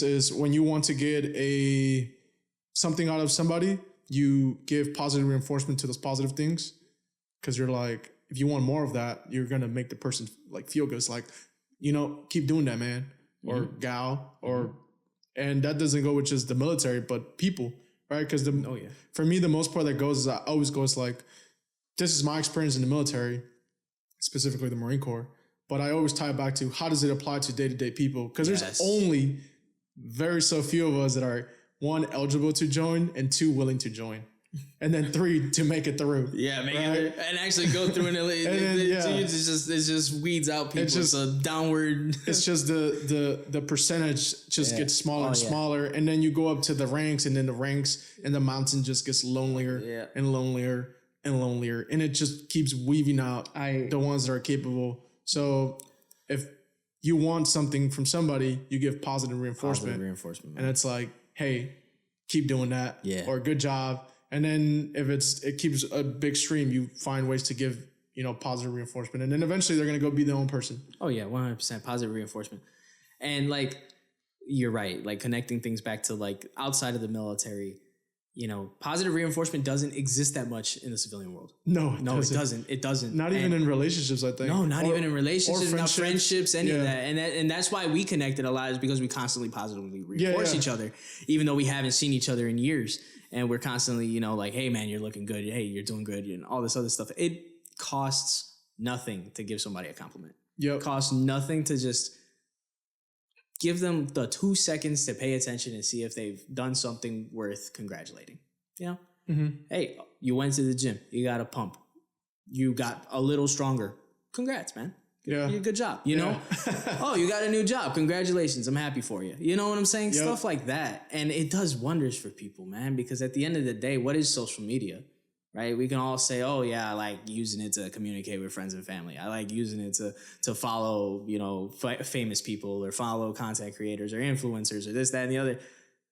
is when you want to get a something out of somebody, you give positive reinforcement to those positive things because you're like, if you want more of that, you're gonna make the person like feel good. It's like, keep doing that, man, or gal, or and that doesn't go with just the military, but people, right? Because for me, the most part that goes is I always goes like, this is my experience in the military, specifically the Marine Corps. But I always tie it back to how does it apply to day-to-day people? Because there's only very so few of us that are, one, eligible to join, and two, willing to join. And then three, to make it through. Yeah, and actually go through it just weeds out people. It's just a downward. It's just the percentage just gets smaller and smaller. And then you go up to the ranks, and then the ranks and the mountain just gets lonelier and lonelier and lonelier. And it just keeps weaving out the ones that are capable. So if you want something from somebody, you give positive reinforcement. And it's like, hey, keep doing that. Yeah. Or good job. And then if it keeps a big stream, you find ways to give, positive reinforcement. And then eventually they're going to go be their own person. Oh yeah, 100% positive reinforcement. And like, you're right. Like connecting things back to like outside of the military, positive reinforcement doesn't exist that much in the civilian world. No, it doesn't. It doesn't. Not even in relationships, I think. No, not even in relationships, not friendships, any of that. And that's why we connected a lot, is because we constantly positively reinforce each other, even though we haven't seen each other in years. And we're constantly, like, hey man, you're looking good. Hey, you're doing good. And all this other stuff. It costs nothing to give somebody a compliment. It costs nothing to just give them the 2 seconds to pay attention and see if they've done something worth congratulating. Hey, you went to the gym. You got a pump. You got a little stronger. Congrats, man. Yeah. Good job. You know? Oh, you got a new job. Congratulations. I'm happy for you. You know what I'm saying? Stuff like that. And it does wonders for people, man, because at the end of the day, what is social media? Right? We can all say, oh yeah, I like using it to communicate with friends and family. I like using it to follow, famous people or follow content creators or influencers or this, that, and the other.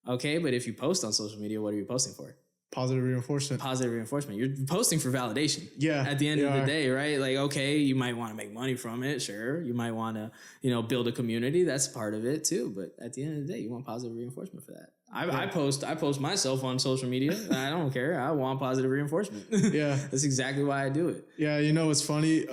Okay, but if you post on social media, what are you posting for? Positive reinforcement. Positive reinforcement. You're posting for validation. Yeah. At the end of the day, right? Like, okay, you might want to make money from it. Sure. You might want to, build a community. That's part of it too. But at the end of the day, you want positive reinforcement for that. I post myself on social media. I don't care. I want positive reinforcement. Yeah. That's exactly why I do it. Yeah. It's funny.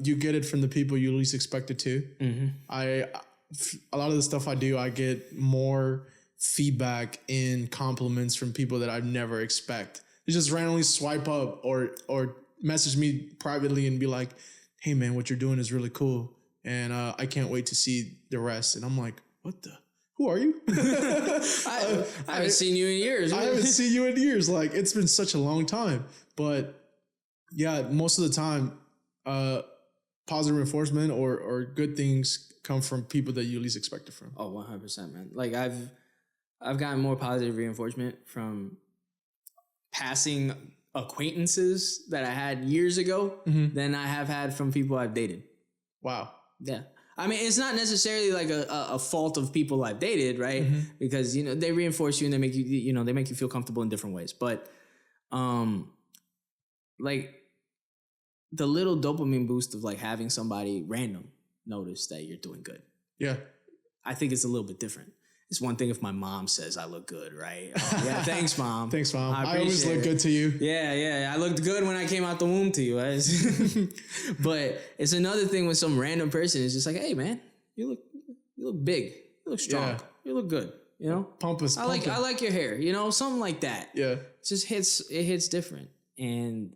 You get it from the people you least expect it to. Mm-hmm. A lot of the stuff I do, I get more feedback and compliments from people that I'd never expect. They just randomly swipe up or message me privately and be like, hey man, what you're doing is really cool. And I can't wait to see the rest. And I'm like, who are you? I haven't seen you in years. I haven't seen you in years. Like, it's been such a long time. But yeah, most of the time, positive reinforcement or good things come from people that you least expect it from. Oh, 100%, man. Like I've gotten more positive reinforcement from passing acquaintances that I had years ago than I have had from people I've dated. Wow. Yeah. I mean, it's not necessarily like a fault of people I've dated, right? Mm-hmm. Because, they reinforce you and they make you, they make you feel comfortable in different ways. But, like the little dopamine boost of like having somebody random notice that you're doing good. Yeah. I think it's a little bit different. It's one thing if my mom says I look good, right? Oh, yeah, thanks, Mom. Thanks, Mom. I always look good to you. Yeah. I looked good when I came out the womb to you. But it's another thing when some random person is just like, hey, man, you look big. You look strong. Yeah. You look good. Pump us. I like your hair. Something like that. Yeah. It hits different. And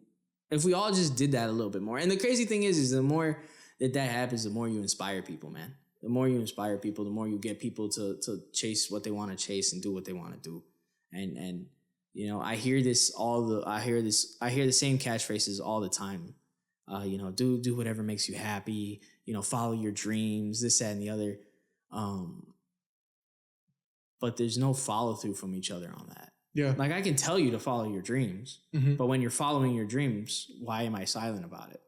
if we all just did that a little bit more. And the crazy thing is the more that happens, the more you inspire people, man. The more you inspire people, the more you get people to chase what they want to chase and do what they want to do. And I hear the same catchphrases all the time. Do whatever makes you happy, follow your dreams, this, that, and the other. But there's no follow through from each other on that. Yeah. Like I can tell you to follow your dreams, but when you're following your dreams, why am I silent about it?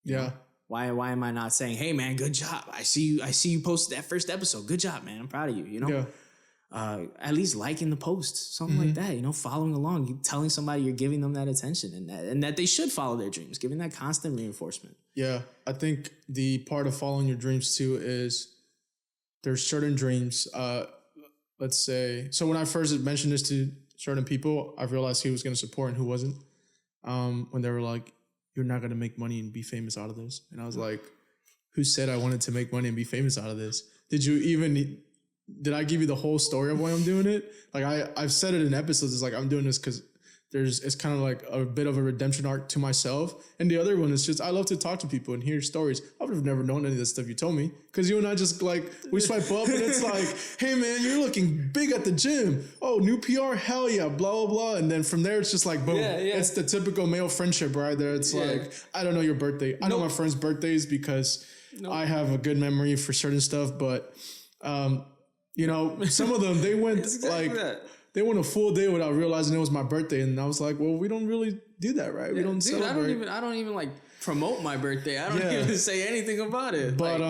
Yeah. Why am I not saying, hey man, good job. I see you posted that first episode. Good job, man. I'm proud of you. Yeah. At least liking the post, something like that, following along, you telling somebody you're giving them that attention and that they should follow their dreams, giving that constant reinforcement. Yeah. I think the part of following your dreams too is there's certain dreams. let's say, so when I first mentioned this to certain people, I realized who was going to support and who wasn't. When they were like, you're not going to make money and be famous out of this. And I was like, who said I wanted to make money and be famous out of this? Did I give you the whole story of why I'm doing it? Like I've said it in episodes. It's like, I'm doing this because it's kind of like a bit of a redemption arc to myself. And the other one is just, I love to talk to people and hear stories. I would have never known any of this stuff you told me. Cause you and I just like, we swipe up and it's like, hey man, you're looking big at the gym. Oh, new PR, hell yeah, blah, blah, blah. And then from there, it's just like, boom. Yeah. It's the typical male friendship right there. It's like, I don't know your birthday. I know my friends' birthdays because I have a good memory for certain stuff. But, you know, some of them, they went they went a full day without realizing it was my birthday. And I was like, well, we don't really do that, right? We don't celebrate. I don't even like promote my birthday. I don't even say anything about it. But,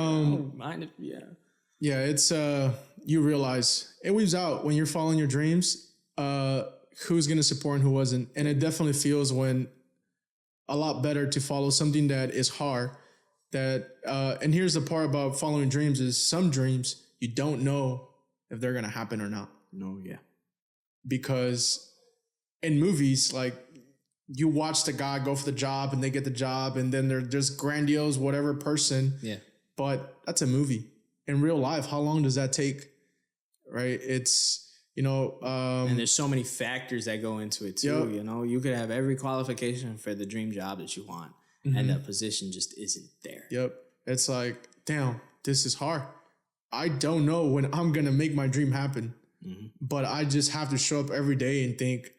it's, you realize it weaves out when you're following your dreams, who's going to support and who wasn't. And it definitely feels a lot better to follow something that is hard and here's the part about following dreams is some dreams you don't know if they're going to happen or not. No. Yeah. Because in movies, like you watch the guy go for the job and they get the job and then they're just grandiose, whatever person. Yeah. But that's a movie. In real life, how long does that take? Right. It's, and there's so many factors that go into it too. Yep. You could have every qualification for the dream job that you want. Mm-hmm. And that position just isn't there. Yep. It's like, damn, this is hard. I don't know when I'm going to make my dream happen. Mm-hmm. But I just have to show up every day and think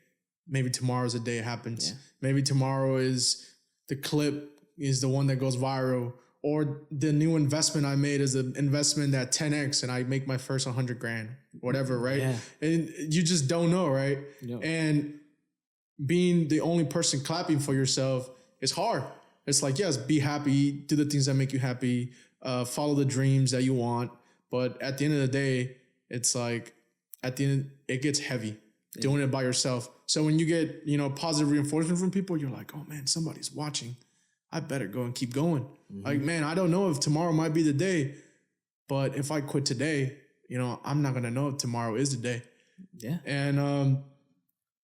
maybe tomorrow's the day it happens. Yeah. Maybe tomorrow is the clip is the one that goes viral, or the new investment I made is an investment at 10x and I make my first 100 grand, whatever. Right. Yeah. And you just don't know. Right. Yep. And being the only person clapping for yourself is hard. It's like, yes, be happy, do the things that make you happy, follow the dreams that you want. But at the end of the day, it's like, at the end, it gets heavy doing it by yourself. So when you get, positive reinforcement from people, you're like, oh man, somebody's watching. I better go and keep going. Mm-hmm. Like, man, I don't know if tomorrow might be the day, but if I quit today, I'm not going to know if tomorrow is the day. Yeah. And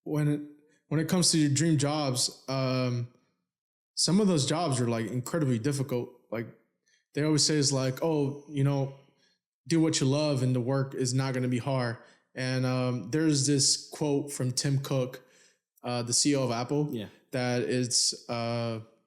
when it comes to your dream jobs, some of those jobs are like incredibly difficult. Like they always say it's like, oh, do what you love and the work is not going to be hard. And there's this quote from Tim Cook, the CEO of Apple, that it's,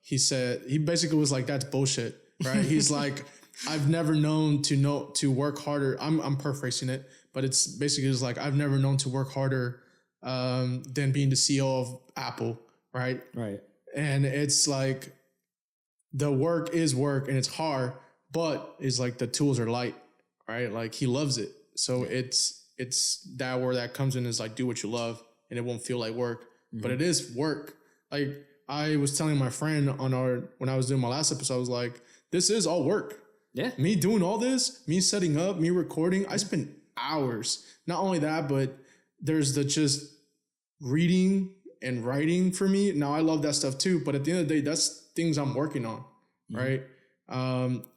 he basically was like, that's bullshit, right? He's like, I've never known to work harder. I'm paraphrasing it, but it's basically just like, I've never known to work harder than being the CEO of Apple, right? Right. And it's like, the work is work and it's hard, but it's like the tools are light, right? Like he loves it. So it's that where that comes in is like, do what you love and it won't feel like work, but it is work. Like I was telling my friend when I was doing my last episode, I was like, this is all work. Yeah. Me doing all this, me setting up, me recording, I spent hours. Not only that, but there's the just reading and writing for me. Now I love that stuff too, but at the end of the day, that's things I'm working on, right?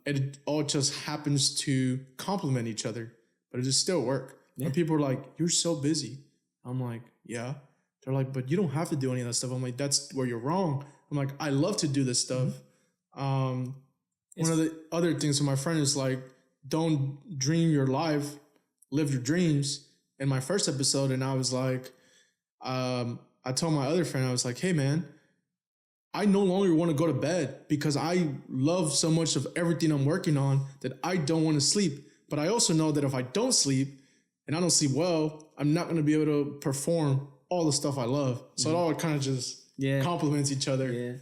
It all just happens to complement each other, but it is still work. Yeah. And people are like, you're so busy. I'm like, yeah. They're like, but you don't have to do any of that stuff. I'm like, that's where you're wrong. I'm like, I love to do this stuff. One of the other things from my friend is like, don't dream your life, live your dreams. In my first episode, and I was like, I told my other friend, I was like, hey man, I no longer want to go to bed because I love so much of everything I'm working on that I don't want to sleep. But I also know that if I don't sleep and I don't sleep well, I'm not going to be able to perform all the stuff I love. So it all kind of just complements each other. Yeah.